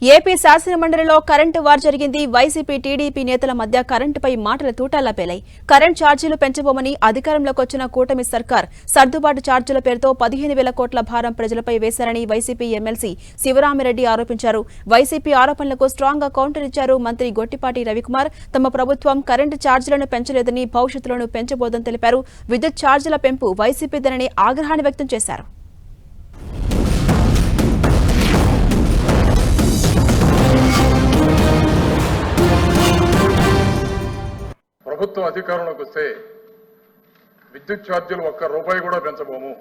AP శాసనమండలిలో current war జరిగింది. YCP TDP నేతల మధ్య కరెంటుపై మాటల తూటాలా పేలాయి. కరెంట్ ఛార్జీలు పెంచబోమని అధికారంలోకి వచ్చిన కూటమి సర్కార్ సర్దుబాటు ఛార్జీల పేరుతో 15,000 కోట్ల భారం ప్రజలపై వేశారని వైసీపీ ఎమ్మెల్సీ శివరామిరెడ్డి ఆరోపించారు. వైసీపీ ఆరోపణలకు స్ట్రాంగ్ గా కౌంటర్ ఇచ్చారు మంత్రి గొట్టిపాటి రవికుమార్. తమ ప్రభుత్వం కరెంటు ఛార్జీలను పెంచలేదని, భవిష్యత్తులోనూ పెంచబోదని తెలిపారు. విద్యుత్ ఛార్జీల పెంపు వైసీపీదేనని ఆగ్రహాన్ని వ్యక్తం చేశారు. ప్రభుత్వం అధికారంలోకి వస్తే విద్యుత్ ఛార్జీలు ₹1 కూడా పెంచబోము.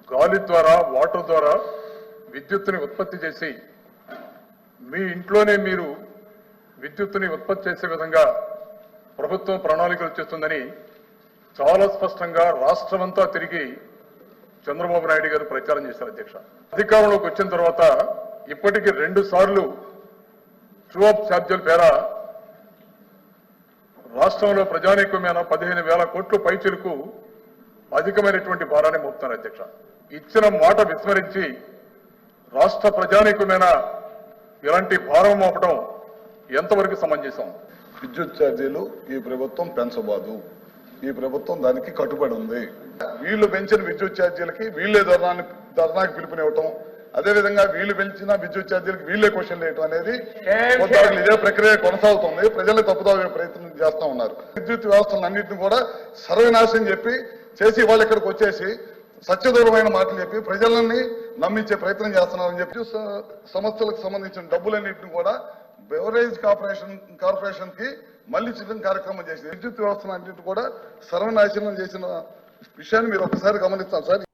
గాలి ద్వారా, వాటర్ ద్వారా విద్యుత్తుని ఉత్పత్తి చేసి మీ ఇంట్లోనే మీరు విద్యుత్తుని ఉత్పత్తి చేసే విధంగా ప్రభుత్వం ప్రణాళికలు చేస్తుందని చాలా స్పష్టంగా రాష్ట్రమంతా తిరిగి చంద్రబాబు నాయుడు గారు ప్రచారం చేశారు. అధ్యక్ష, అధికారంలోకి వచ్చిన తర్వాత ఇప్పటికీ 2 సార్లు ట్రూ అప్ ఛార్జీల పేర రాష్ట్రంలో ప్రజానీకమైన 15,000 కోట్ల పైచిలకు అధికమైనటువంటి భారాన్ని మోపుతున్నారు. అధ్యక్ష, ఇచ్చిన మాట విస్మరించి రాష్ట్ర ప్రజానీకమైన ఇలాంటి భారం మోపడం ఎంతవరకు సమంజసం? విద్యుత్ ఛార్జీలు ఈ ప్రభుత్వం పెంచబోదు. ఈ ప్రభుత్వం దానికి కట్టుబడి ఉంది. వీళ్ళు పెంచిన విద్యుత్ ఛార్జీలకి వీళ్ళే ధర్నాకి పిలుపునివ్వటం, అదేవిధంగా వీళ్ళు పెంచిన విద్యుత్ ఛార్జీలకు వీళ్ళే క్వశ్చన్ వేయటం అనేది ఇదే ప్రక్రియ కొనసాగుతుంది. ప్రజలు తప్పుదాగే ప్రయత్నం చేస్తూ ఉన్నారు. విద్యుత్ వ్యవస్థలన్నింటినీ కూడా సర్వనాశనం చెప్పి చేసి వాళ్ళు ఇక్కడికి వచ్చేసి సత్యదూరమైన మాటలు చెప్పి ప్రజలని నమ్మించే ప్రయత్నం చేస్తున్నారని చెప్పి సంస్థలకు సంబంధించిన డబ్బులన్నింటినీ కూడా బెవరేజ్ కార్పొరేషన్ కి మళ్లీ చిన్న కార్యక్రమం చేసింది. విద్యుత్ వ్యవస్థలన్నింటినీ కూడా సర్వనాశనం చేసిన విషయాన్ని మీరు ఒకసారి గమనిస్తాం సార్.